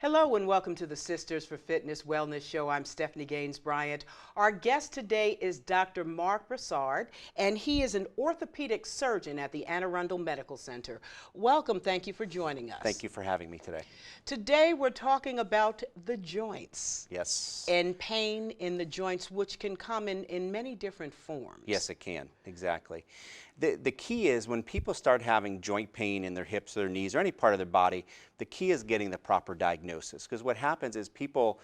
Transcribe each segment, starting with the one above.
Hello and welcome to the Sisters for Fitness Wellness Show. I'm Stephanie Gaines-Bryant. Our guest today is Dr. Marc Brassard, and he is an orthopedic surgeon at the Anne Arundel Medical Center. Welcome. Thank you for joining us. Thank you for having me today. Today we're talking about the joints. Yes. And pain in the joints, which can come in many different forms. Yes, it can. Exactly. The key is when people start having joint pain in their hips or their knees or any part of their body, the key is getting the proper diagnosis. Because what happens is people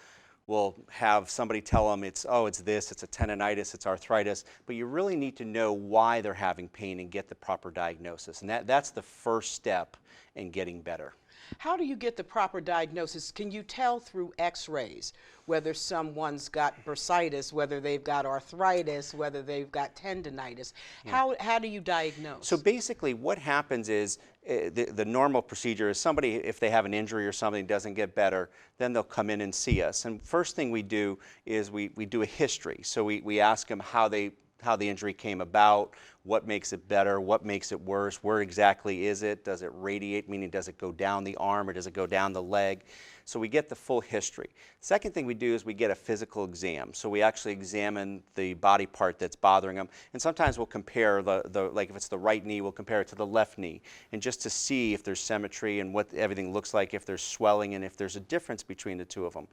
will have somebody tell them it's this, it's a tendonitis, it's arthritis, but you really need to know why they're having pain and get the proper diagnosis. And that's the first step in getting better. How do you get the proper diagnosis? Can you tell through x-rays whether someone's got bursitis, whether they've got arthritis, whether they've got tendonitis? Yeah. How do you diagnose? So basically what happens is the normal procedure is somebody, if they have an injury or something doesn't get better, then they'll come in and see us. And first thing we do is we do a history. So we ask them how the injury came about, what makes it better, what makes it worse, where exactly is it, does it radiate, meaning does it go down the arm or does it go down the leg? So we get the full history. Second thing we do is we get a physical exam. So we actually examine the body part that's bothering them, and sometimes we'll compare like if it's the right knee, we'll compare it to the left knee, and just to see if there's symmetry and what everything looks like, if there's swelling and if there's a difference between the two of them.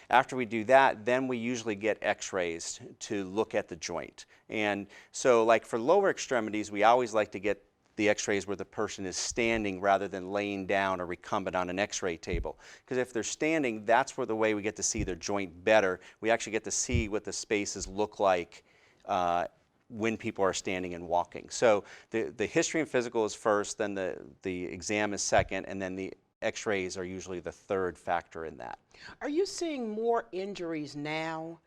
After we do that, then we usually get x-rays to look at the joint. And so like for lower extremities, we always like to get the x-rays where the person is standing rather than laying down or recumbent on an x-ray table. Because if they're standing, that's where the way we get to see their joint better. We actually get to see what the spaces look like when people are standing and walking. So the history and physical is first, then the exam is second, and then the x-rays are usually the third factor in that. Are you seeing more injuries now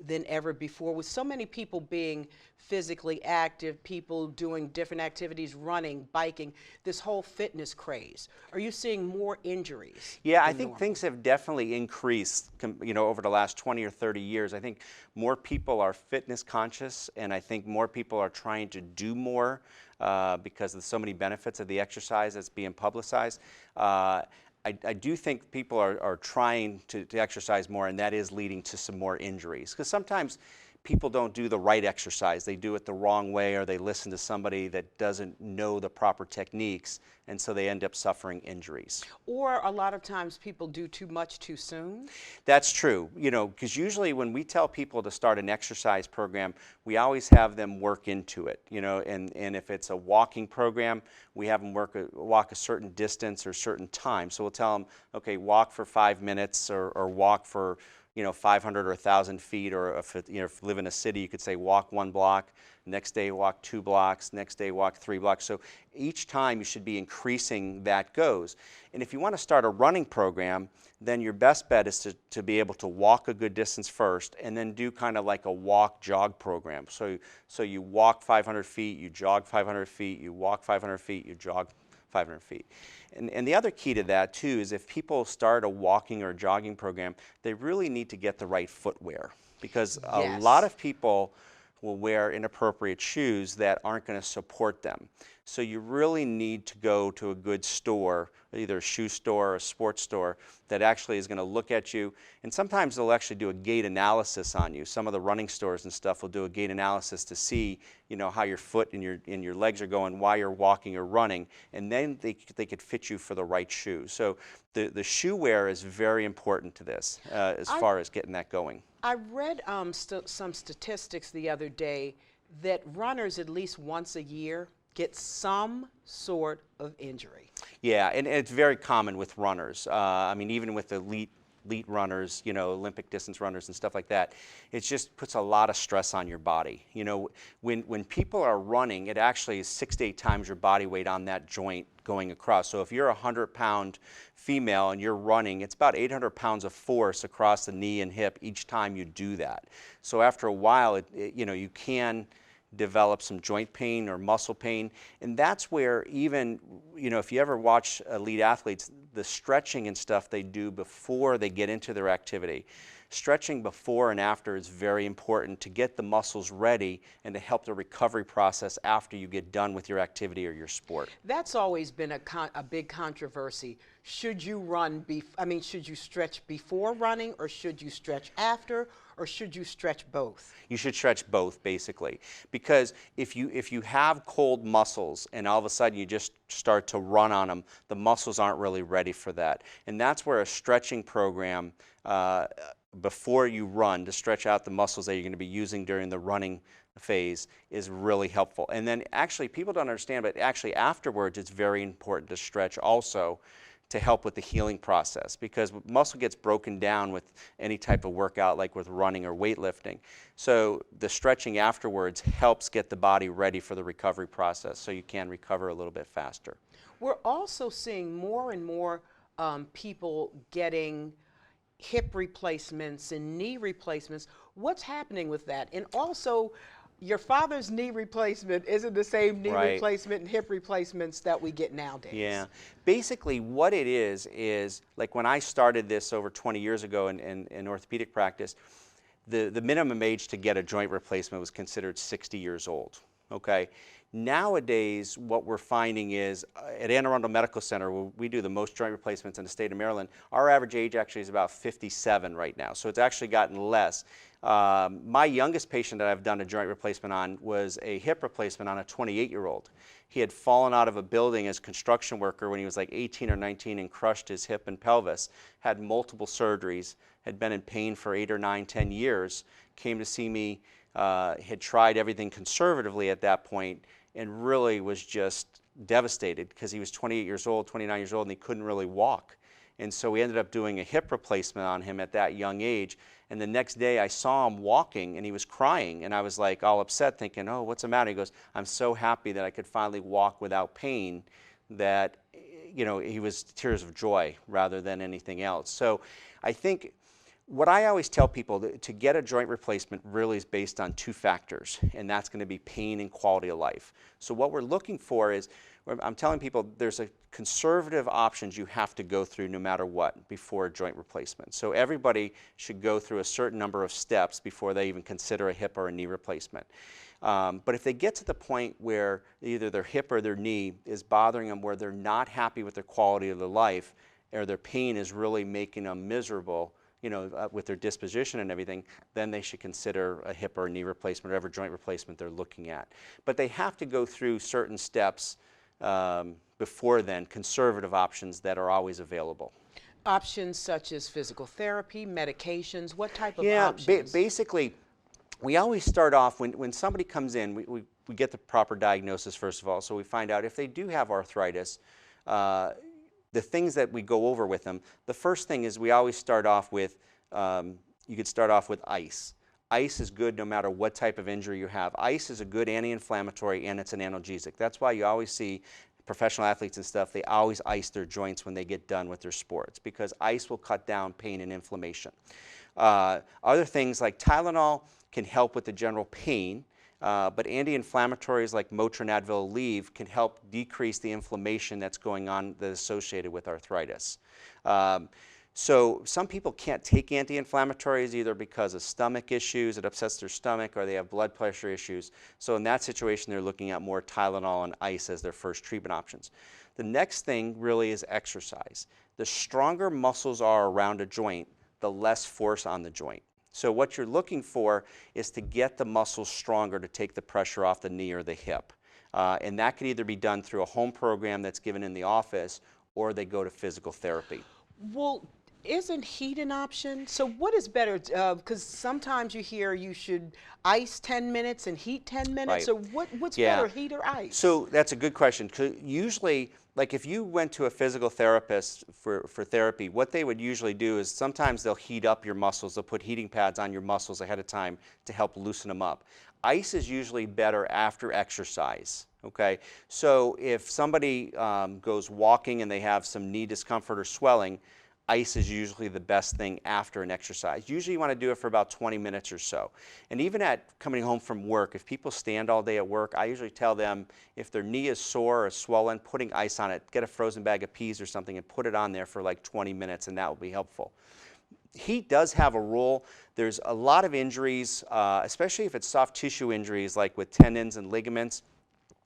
than ever before, with so many people being physically active, people doing different activities, running, biking, this whole fitness craze? Are you seeing more injuries? Yeah, I think things have definitely increased, over the last 20 or 30 years. I think more people are fitness conscious, and I think more people are trying to do more because of so many benefits of the exercise that's being publicized. I do think people are trying to exercise more, and that is leading to some more injuries. Because sometimes people don't do the right exercise. They do it the wrong way, or they listen to somebody that doesn't know the proper techniques, and so they end up suffering injuries. Or a lot of times people do too much too soon. That's true, because usually when we tell people to start an exercise program, we always have them work into it, and if it's a walking program, we have them walk a certain distance or certain time. So we'll tell them, okay, walk for 5 minutes or walk for 500 or 1,000 feet, or if you live in a city, you could say walk 1 block, next day walk 2 blocks, next day walk 3 blocks. So each time you should be increasing that goes. And if you want to start a running program, then your best bet is to be able to walk a good distance first, and then do kind of like a walk-jog program. So you walk 500 feet, you jog 500 feet, you walk 500 feet, you jog 500 feet. And the other key to that too is if people start a walking or jogging program, they really need to get the right footwear, because a lot of people will wear inappropriate shoes that aren't going to support them. So you really need to go to a good store, either a shoe store or a sports store, that actually is going to look at you. And sometimes they'll actually do a gait analysis on you. Some of the running stores and stuff will do a gait analysis to see, how your foot and your legs are going while you're walking or running, and then they could fit you for the right shoe. So the shoe wear is very important to this as far as getting that going. I read some statistics the other day that runners at least once a year get some sort of injury. Yeah, and it's very common with runners. Even with elite runners, Olympic distance runners and stuff like that, it just puts a lot of stress on your body. When people are running, it actually is 6 to 8 times your body weight on that joint going across. So if you're a 100-pound female and you're running, it's about 800 pounds of force across the knee and hip each time you do that. So after a while, you can develop some joint pain or muscle pain, and that's where even, if you ever watch elite athletes, the stretching and stuff they do before they get into their activity. stretching before and after is very important to get the muscles ready and to help the recovery process after you get done with your activity or your sport. That's always been a big controversy. Should you should you stretch before running, or should you stretch after, or should you stretch both? You should stretch both, basically, because if you have cold muscles and all of a sudden you just start to run on them, the muscles aren't really ready for that. And that's where a stretching program before you run to stretch out the muscles that you're going to be using during the running phase is really helpful. And then actually, people don't understand, but actually afterwards it's very important to stretch also to help with the healing process, because muscle gets broken down with any type of workout like with running or weightlifting. So the stretching afterwards helps get the body ready for the recovery process so you can recover a little bit faster. We're also seeing more and more people getting hip replacements and knee replacements. What's happening with that? And also, your father's knee replacement isn't the same knee Right. replacement and hip replacements that we get nowadays. Yeah. Basically, what it is like when I started this over 20 years ago in orthopedic practice, the minimum age to get a joint replacement was considered 60 years old. Okay. Nowadays, what we're finding is at Anne Arundel Medical Center, where we do the most joint replacements in the state of Maryland, our average age actually is about 57 right now. So it's actually gotten less. My youngest patient that I've done a joint replacement on was a hip replacement on a 28-year-old. He had fallen out of a building as a construction worker when he was like 18 or 19 and crushed his hip and pelvis, had multiple surgeries, had been in pain for 8 or 9, 10 years, came to see me, had tried everything conservatively at that point, and really was just devastated because he was 28 years old, 29 years old, and he couldn't really walk. And so we ended up doing a hip replacement on him at that young age. And the next day I saw him walking and he was crying, and I was like all upset thinking, oh, what's the matter? He goes, I'm so happy that I could finally walk without pain, that, you know, he was tears of joy rather than anything else. So I think what I always tell people, to get a joint replacement really is based on 2 factors, and that's going to be pain and quality of life. So what we're looking for is, I'm telling people there's a conservative options you have to go through no matter what before a joint replacement. So everybody should go through a certain number of steps before they even consider a hip or a knee replacement. But if they get to the point where either their hip or their knee is bothering them, where they're not happy with their quality of their life, or their pain is really making them miserable, you know, with their disposition and everything, then they should consider a hip or a knee replacement, whatever joint replacement they're looking at. But they have to go through certain steps before then, conservative options that are always available. Options such as physical therapy, medications, what type of Yeah, options? basically, we always start off, when somebody comes in, we get the proper diagnosis first of all, so we find out if they do have arthritis. The things that we go over with them, the first thing is we always start off with, you could start off with ice. Ice is good no matter what type of injury you have. Ice is a good anti-inflammatory and it's an analgesic. That's why you always see professional athletes and stuff, they always ice their joints when they get done with their sports, because ice will cut down pain and inflammation. Other things like Tylenol can help with the general pain, but anti-inflammatories like Motrin, Advil, Aleve can help decrease the inflammation that's going on that's associated with arthritis. So some people can't take anti-inflammatories either because of stomach issues, it upsets their stomach, or they have blood pressure issues. So in that situation, they're looking at more Tylenol and ice as their first treatment options. The next thing really is exercise. The stronger muscles are around a joint, the less force on the joint. So what you're looking for is to get the muscles stronger to take the pressure off the knee or the hip. And that could either be done through a home program that's given in the office, or they go to physical therapy. Well, isn't heat an option? So what is better? Because sometimes you hear you should ice 10 minutes and heat 10 minutes. Right. So what's Yeah. better, heat or ice? So that's a good question. 'Cause usually, like if you went to a physical therapist for therapy, what they would usually do is sometimes they'll heat up your muscles. They'll put heating pads on your muscles ahead of time to help loosen them up. Ice is usually better after exercise. Okay, so if somebody goes walking and they have some knee discomfort or swelling, ice is usually the best thing after an exercise. Usually you want to do it for about 20 minutes or so. And even at coming home from work, if people stand all day at work, I usually tell them if their knee is sore or swollen, putting ice on it, get a frozen bag of peas or something and put it on there for like 20 minutes, and that will be helpful. heat does have a role. There's a lot of injuries, especially if it's soft tissue injuries like with tendons and ligaments,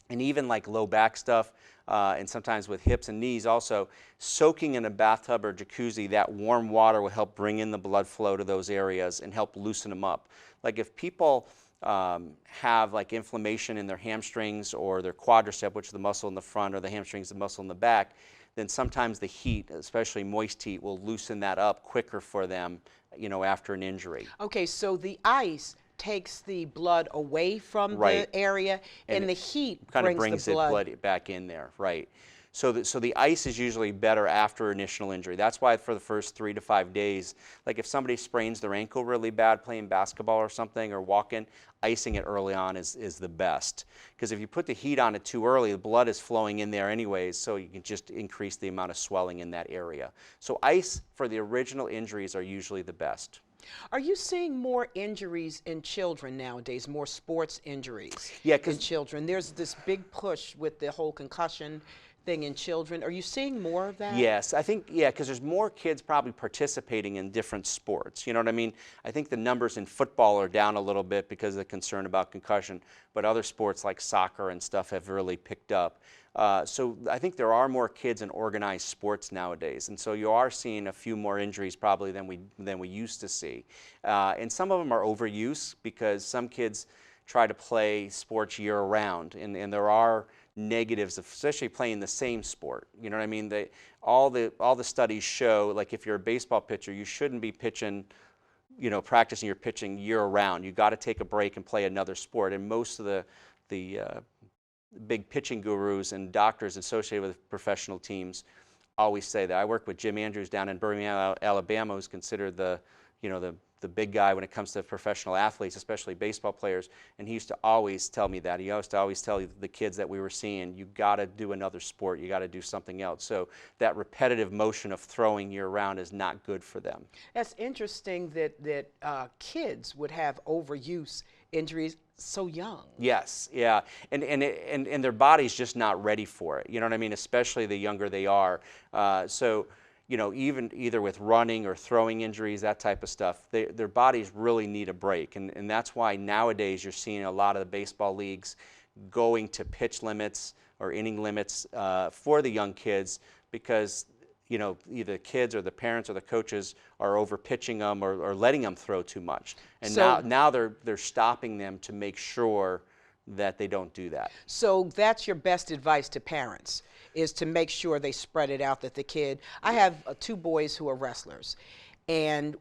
and even like low back stuff, and sometimes with hips and knees also. Soaking in a bathtub or jacuzzi, that warm water will help bring in the blood flow to those areas and help loosen them up. Like if people have like inflammation in their hamstrings or their quadricep, which is the muscle in the front, or the hamstrings, the muscle in the back, then sometimes the heat, especially moist heat, will loosen that up quicker for them, after an injury. Okay, so the ice takes the blood away from Right. the area, And and the heat kind of brings brings the the blood. blood back in there, right? So the ice is usually better after initial injury. That's why for the first 3 to 5 days, like if somebody sprains their ankle really bad playing basketball or something or walking, icing it early on is the best. Because if you put the heat on it too early, the blood is flowing in there anyways, so you can just increase the amount of swelling in that area. So ice for the original injuries are usually the best. Are you seeing more injuries in children nowadays, more sports injuries Yeah, in children? There's this big push with the whole concussion thing in children. Are you seeing more of that? Yes, I think, yeah, because there's more kids probably participating in different sports. You know what I mean? I think the numbers in football are down a little bit because of the concern about concussion, but other sports like soccer and stuff have really picked up. So I think there are more kids in organized sports nowadays, and so you are seeing a few more injuries probably than we used to see. And some of them are overuse because some kids try to play sports year-round, and there are negatives of especially playing the same sport. You know what I mean? All the studies show, like if you're a baseball pitcher, you shouldn't be pitching, practicing your pitching year-round. You got to take a break and play another sport. And most of the big pitching gurus and doctors associated with professional teams always say that. I work with Jim Andrews down in Birmingham, Alabama, who's considered the big guy when it comes to professional athletes, especially baseball players, and he used to always tell me that. He used to always tell the kids that we were seeing, you got to do another sport, you got to do something else. So that repetitive motion of throwing year-round is not good for them. That's interesting that kids would have overuse injuries so young. Yes, yeah, and their body's just not ready for it. You know what I mean? Especially the younger they are. Even either with running or throwing injuries, that type of stuff, their bodies really need a break. And that's why nowadays you're seeing a lot of the baseball leagues going to pitch limits or inning limits for the young kids because, either the kids or the parents or the coaches are over pitching them or letting them throw too much. And now they're stopping them to make sure that they don't do that. So that's your best advice to parents, is to make sure they spread it out, that the kid, I have 2 boys who are wrestlers, and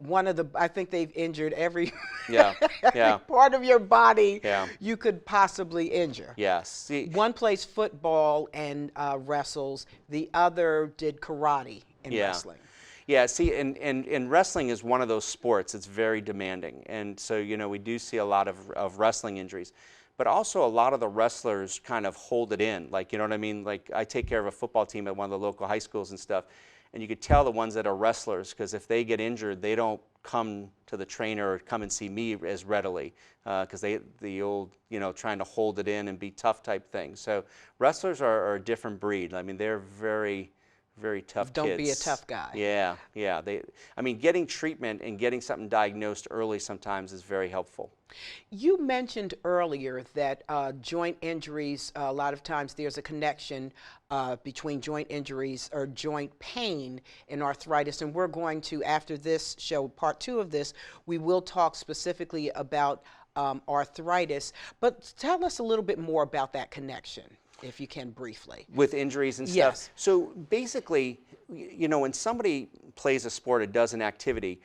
I think they've injured every, every part of your body you could possibly injure. Yes. See, one plays football and wrestles, the other did karate and wrestling. Yeah, see, and wrestling is one of those sports that's very demanding, and so, we do see a lot of wrestling injuries. But also a lot of the wrestlers kind of hold it in. Like, you know what I mean? Like, I take care of a football team at one of the local high schools and stuff, and you could tell the ones that are wrestlers, because if they get injured, they don't come to the trainer or come and see me as readily, because the old, trying to hold it in and be tough type thing. So wrestlers are a different breed. I mean, they're very, very tough kids. Don't be a tough guy. Yeah. Getting treatment and getting something diagnosed early sometimes is very helpful. You mentioned earlier that joint injuries, a lot of times there's a connection between joint injuries or joint pain and arthritis. And we're going to, after this show, part 2 of this, we will talk specifically about arthritis. But tell us a little bit more about that connection, if you can briefly. With injuries and stuff? Yes. So basically, when somebody plays a sport or does an activity,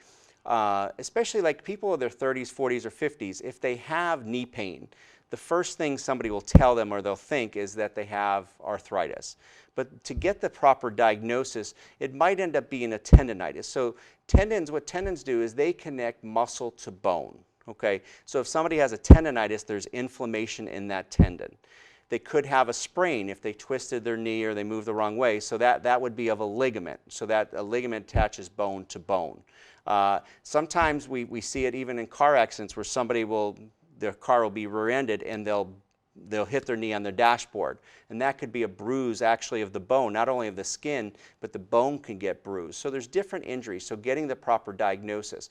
especially like people in their 30s, 40s, or 50s, if they have knee pain, the first thing somebody will tell them or they'll think is that they have arthritis. But to get the proper diagnosis, it might end up being a tendonitis. So what tendons do is they connect muscle to bone. Okay? So if somebody has a tendonitis, there's inflammation in that tendon. They could have a sprain if they twisted their knee or they moved the wrong way, so that would be of a ligament. So that a ligament attaches bone to bone. Sometimes we see it even in car accidents where their car will be rear-ended and they'll they'll hit their knee on their dashboard. And that could be a bruise actually of the bone, not only of the skin, but the bone can get bruised. So there's different injuries, so getting the proper diagnosis.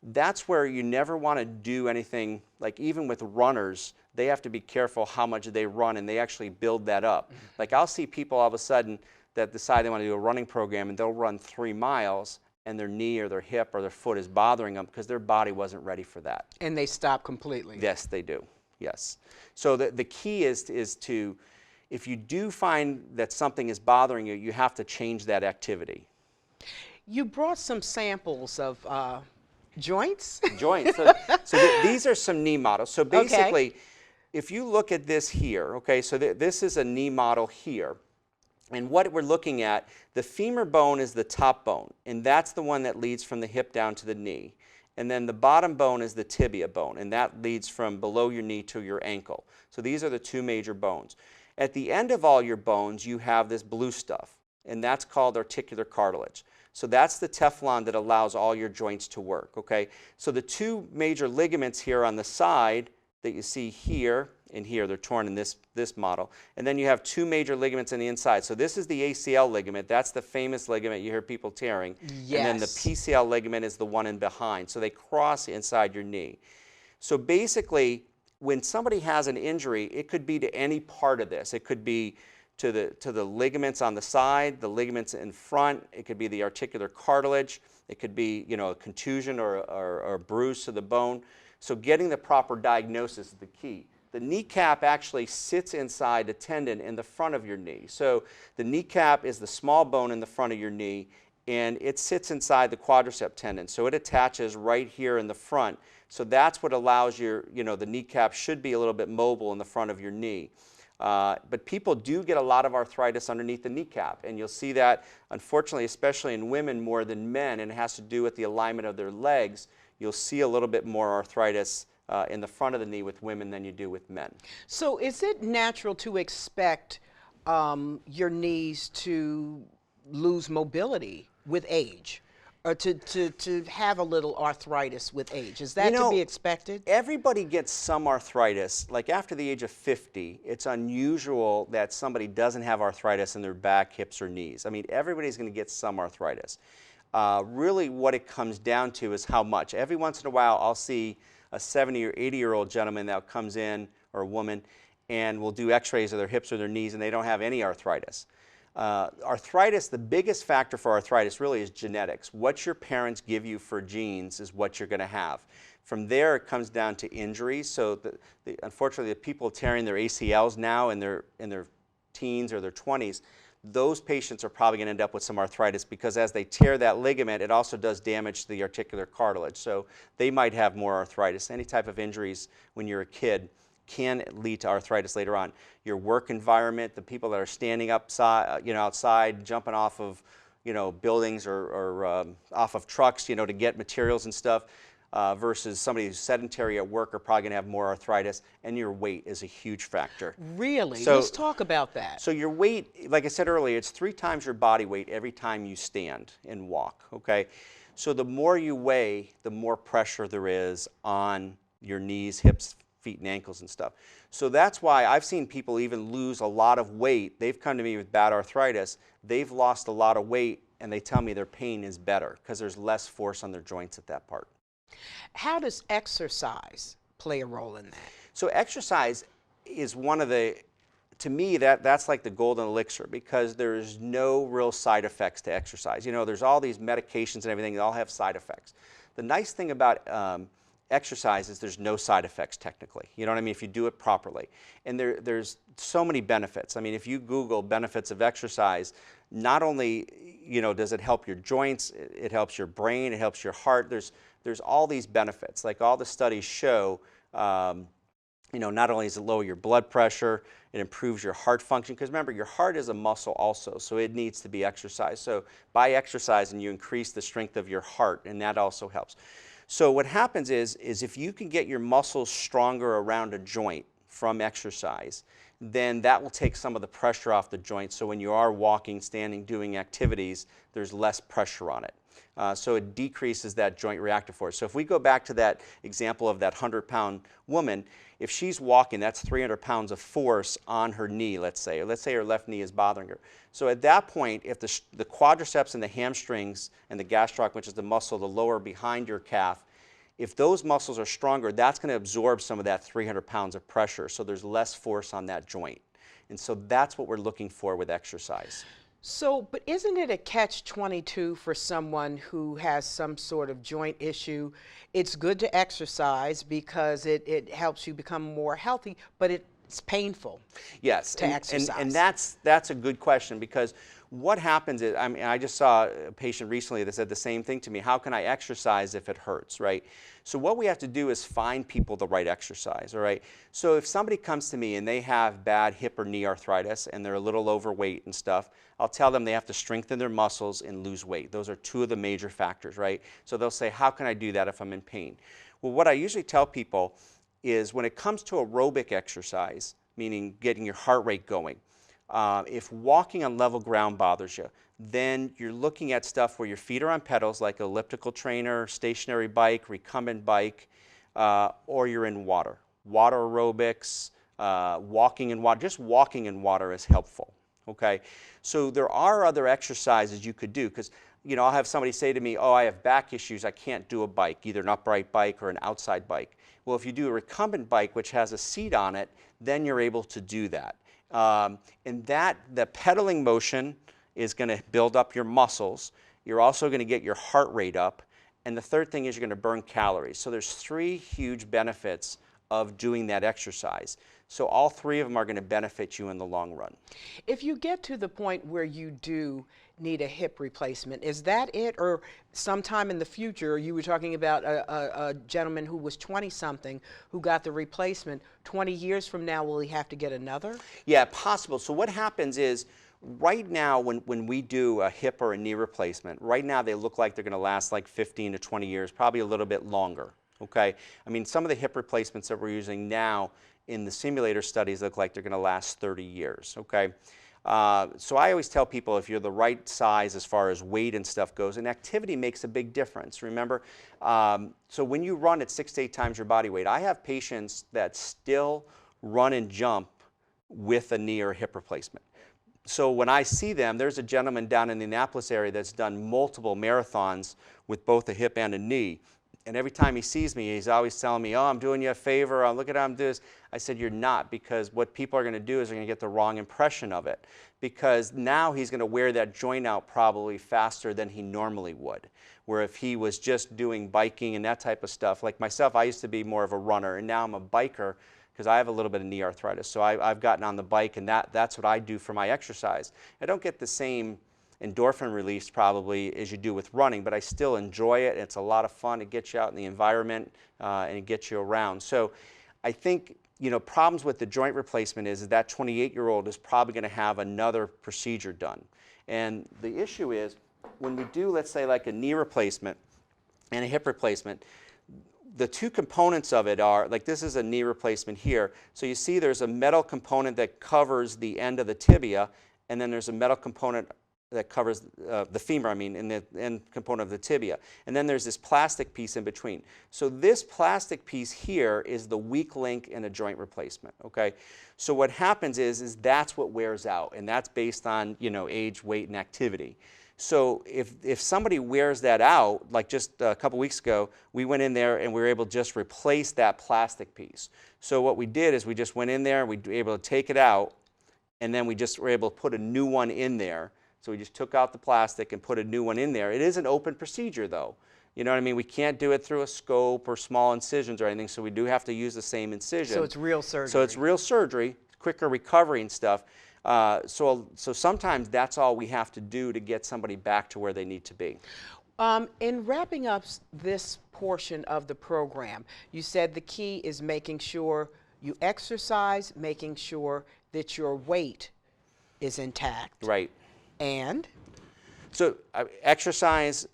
That's where you never want to do anything, like even with runners, they have to be careful how much they run, and they actually build that up. Like I'll see people all of a sudden that decide they want to do a running program, and they'll run 3 miles, and their knee or their hip or their foot is bothering them because their body wasn't ready for that. And they stop completely. Yes, they do. Yes. So the key is to, if you do find that something is bothering you, you have to change that activity. You brought some samples of joints? Joints. So these are some knee models. So basically, if you look at this here, okay, so this is a knee model here. And what we're looking at, the femur bone is the top bone, and that's the one that leads from the hip down to the knee. And then the bottom bone is the tibia bone, and that leads from below your knee to your ankle. So these are the 2 major bones. At the end of all your bones, you have this blue stuff, and that's called articular cartilage. So that's the Teflon that allows all your joints to work, okay? So the 2 major ligaments here on the side that you see here and here, they're torn in this model. And then you have 2 major ligaments on the inside. So this is the ACL ligament. That's the famous ligament you hear people tearing. Yes. And then the PCL ligament is the one in behind. So they cross inside your knee. So basically, when somebody has an injury, it could be to any part of this. It could be to the ligaments on the side, the ligaments in front. It could be the articular cartilage. It could be, you know, a contusion or a bruise to the bone. So getting the proper diagnosis is the key. The kneecap actually sits inside a tendon in the front of your knee. So the kneecap is the small bone in the front of your knee, and it sits inside the quadricep tendon. So it attaches right here in the front. So that's what allows your, you know, the kneecap should be a little bit mobile in the front of your knee. But people do get a lot of arthritis underneath the kneecap, and you'll see that, unfortunately, especially in women more than men, and it has to do with the alignment of their legs. You'll see a little bit more arthritis in the front of the knee with women than you do with men. So is it natural to expect your knees to lose mobility with age, or to have a little arthritis with age? Is that to be expected? Everybody gets some arthritis. Like after the age of 50, it's unusual that somebody doesn't have arthritis in their back, hips, or knees. I mean, everybody's going to get some arthritis. Really what it comes down to is how much. Every once in a while, I'll see a 70 or 80-year-old gentleman that comes in, or a woman, and will do x-rays of their hips or their knees, and they don't have any arthritis. Arthritis, the biggest factor for arthritis really is genetics. What your parents give you for genes is what you're going to have. From there, it comes down to injuries. So unfortunately, the people tearing their ACLs now in their teens or their 20s, those patients are probably going to end up with some arthritis, because as they tear that ligament, it also does damage to the articular cartilage. So they might have more arthritis. Any type of injuries when you're a kid can lead to arthritis later on. Your work environment, the people that are standing outside, jumping off of, buildings or off of trucks, to get materials and stuff, versus somebody who's sedentary at work are probably going to have more arthritis, and your weight is a huge factor. Really? So, let's talk about that. So your weight, like I said earlier, it's 3 times your body weight every time you stand and walk, okay? So the more you weigh, the more pressure there is on your knees, hips, feet, and ankles and stuff. So that's why I've seen people even lose a lot of weight. They've come to me with bad arthritis. They've lost a lot of weight, and they tell me their pain is better because there's less force on their joints at that part. How does exercise play a role in that? So exercise is one of the, to me, that's like the golden elixir, because there's no real side effects to exercise. There's all these medications and everything, they all have side effects. The nice thing about exercise is there's no side effects technically. You know what I mean? If you do it properly. And there's so many benefits. I mean, if you Google benefits of exercise, not only does it help your joints, it helps your brain, it helps your heart. There's all these benefits. Like all the studies show, not only does it lower your blood pressure, it improves your heart function. Because remember, your heart is a muscle also, so it needs to be exercised. So by exercising, you increase the strength of your heart, and that also helps. So what happens is if you can get your muscles stronger around a joint from exercise, then that will take some of the pressure off the joint. So when you are walking, standing, doing activities, there's less pressure on it. So it decreases that joint reactive force. So if we go back to that example of that 100-pound woman, if she's walking, that's 300 pounds of force on her knee, let's say. Or let's say her left knee is bothering her. So at that point, if the quadriceps and the hamstrings and the gastroc, which is the muscle, the lower behind your calf, if those muscles are stronger, that's going to absorb some of that 300 pounds of pressure. So there's less force on that joint. And so that's what we're looking for with exercise. So, but isn't it a catch-22 for someone who has some sort of joint issue? It's good to exercise because it helps you become more healthy, but it's painful. Yes, to exercise. And that's a good question, because what happens is, I mean, I just saw a patient recently that said the same thing to me. How can I exercise if it hurts, right? So what we have to do is find people the right exercise, all right? So if somebody comes to me and they have bad hip or knee arthritis and they're a little overweight and stuff, I'll tell them they have to strengthen their muscles and lose weight. Those are two of the major factors, right? So they'll say, how can I do that if I'm in pain? Well, what I usually tell people is when it comes to aerobic exercise, meaning getting your heart rate going, if walking on level ground bothers you, then you're looking at stuff where your feet are on pedals, like an elliptical trainer, stationary bike, recumbent bike, or you're in water. Water aerobics, walking in water, just walking in water is helpful, okay? So there are other exercises you could do, because I'll have somebody say to me, oh, I have back issues, I can't do a bike, either an upright bike or an outside bike. Well, if you do a recumbent bike, which has a seat on it, then you're able to do that. And the pedaling motion is going to build up your muscles. You're also going to get your heart rate up. And the third thing is you're going to burn calories. So there's three huge benefits of doing that exercise. So all three of them are going to benefit you in the long run. If you get to the point where you do need a hip replacement, is that it? Or sometime in the future, you were talking about a gentleman who was 20-something who got the replacement. 20 years from now, will he have to get another? Yeah, possible. So what happens is, right now, when we do a hip or a knee replacement, right now they look like they're going to last like 15 to 20 years, probably a little bit longer, okay? I mean, some of the hip replacements that we're using now in the simulator studies look like they're going to last 30 years, okay? So I always tell people, if you're the right size as far as weight and stuff goes, and activity makes a big difference, remember? So when you run at 6 to 8 times your body weight, I have patients that still run and jump with a knee or hip replacement. So when I see them, there's a gentleman down in the Annapolis area that's done multiple marathons with both a hip and a knee. And every time he sees me, he's always telling me, oh, I'm doing you a favor, look at how I'm doing this. I said, you're not, because what people are going to do is they're going to get the wrong impression of it. Because now he's going to wear that joint out probably faster than he normally would. Where if he was just doing biking and that type of stuff, like myself, I used to be more of a runner, and now I'm a biker, because I have a little bit of knee arthritis. So I've gotten on the bike, and that's what I do for my exercise. I don't get the same endorphin release probably as you do with running, but I still enjoy it. It's a lot of fun. It gets you out in the environment, and it gets you around. So I think, problems with the joint replacement is that 28-year-old is probably going to have another procedure done. And the issue is, when we do, let's say, like a knee replacement and a hip replacement, the two components of it are, like this is a knee replacement here. So you see there's a metal component that covers the end of the tibia, and then there's a metal component that covers the femur, and the end component of the tibia. And then there's this plastic piece in between. So this plastic piece here is the weak link in a joint replacement, okay? So what happens is that's what wears out, and that's based on, age, weight, and activity. So if somebody wears that out, like just a couple weeks ago, we went in there and we were able to just replace that plastic piece. So what we did is we just went in there, we were able to take it out, and then we just were able to put a new one in there. So we just took out the plastic and put a new one in there. It is an open procedure, though. You know what I mean? We can't do it through a scope or small incisions or anything, so we do have to use the same incision. So it's real surgery. So it's real surgery, quicker recovery and stuff. So sometimes that's all we have to do to get somebody back to where they need to be. In wrapping up this portion of the program, you said the key is making sure you exercise, making sure that your weight is intact. Right. And? So exercise,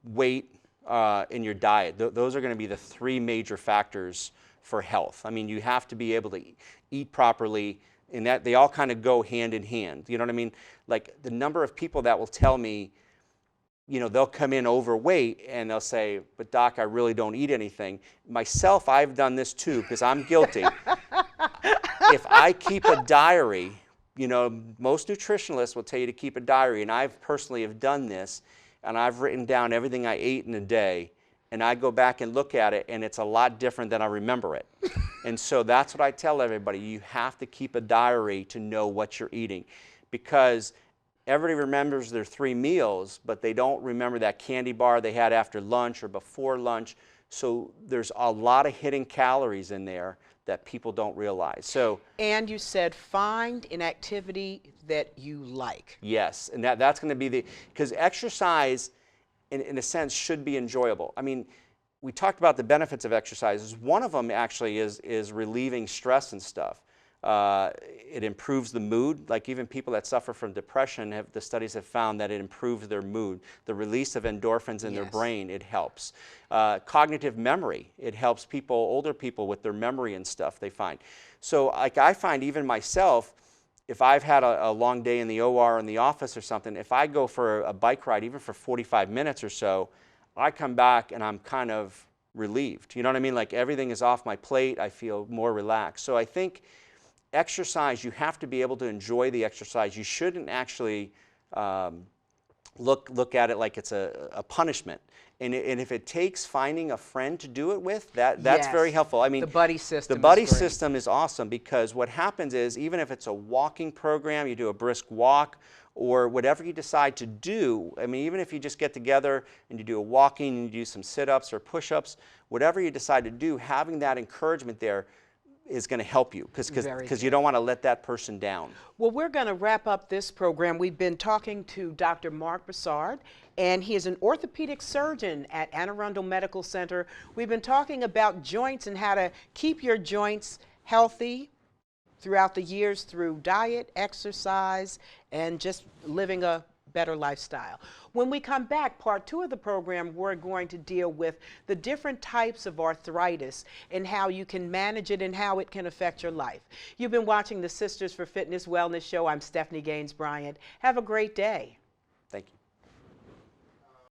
weight, and your diet, those are going to be the three major factors for health. I mean, you have to be able to eat properly, and that they all kind of go hand in hand. You know what I mean? Like the number of people that will tell me, they'll come in overweight and they'll say, but doc, I really don't eat anything. Myself, I've done this too, because I'm guilty. If I keep a diary, most nutritionalists will tell you to keep a diary, and I personally have done this, and I've written down everything I ate in a day, and I go back and look at it, and it's a lot different than I remember it. And so that's what I tell everybody. You have to keep a diary to know what you're eating, because everybody remembers their 3 meals, but they don't remember that candy bar they had after lunch or before lunch. So there's a lot of hidden calories in there that people don't realize. So, and you said find an activity that you like. Yes, and that's going to be because exercise, in a sense, should be enjoyable. I mean, we talked about the benefits of exercise. One of them actually is relieving stress and stuff. It improves the mood. Like even people that suffer from depression, the studies have found that it improves their mood. The release of endorphins in their brain, it helps. Cognitive memory, it helps older people with their memory and stuff, they find. So like I find even myself, if I've had a long day in the OR or in the office or something, if I go for a bike ride, even for 45 minutes or so, I come back and I'm kind of relieved. You know what I mean? Like everything is off my plate. I feel more relaxed. So I think exercise, you have to be able to enjoy the exercise. You shouldn't actually look at it like it's a punishment. And if it takes finding a friend to do it with, that's very helpful. I mean, the buddy system. The buddy system is awesome, because what happens is, even if it's a walking program, you do a brisk walk, or whatever you decide to do, I mean, even if you just get together and you do a walking and you do some sit-ups or push-ups, whatever you decide to do, having that encouragement there is going to help you, because you don't want to let that person down. Well, we're going to wrap up this program. We've been talking to Dr. Marc Brassard, and he is an orthopedic surgeon at Anne Arundel Medical Center. We've been talking about joints and how to keep your joints healthy throughout the years through diet, exercise, and just living a better lifestyle. When we come back, part 2 of the program, we're going to deal with the different types of arthritis and how you can manage it and how it can affect your life. You've been watching the Sisters for Fitness Wellness Show. I'm Stephanie Gaines-Bryant. Have a great day. Thank you.